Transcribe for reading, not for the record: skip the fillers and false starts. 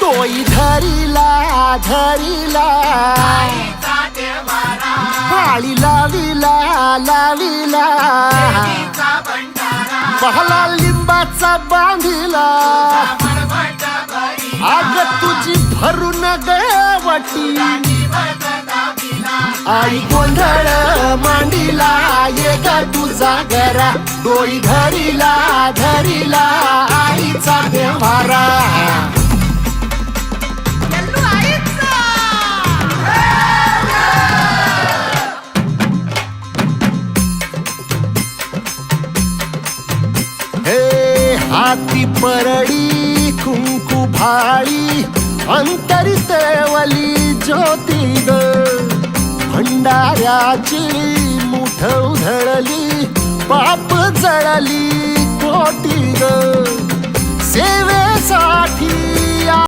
डोई धरिला धरिला पाळी लाविला लाविला पहला लिंबाचा बांधिला आग तुझी भरून गवटी आई गोंधळ मांडीला ये ग तुझा घरा डोई धरिला धरिला आईचा व्यवहारा हाती परडी कुंकू भाळी अंतरी तेवली ज्योती ग भंडाऱ्याची मुठ उधळली पाप जळली कोटी ग सेवेसाठी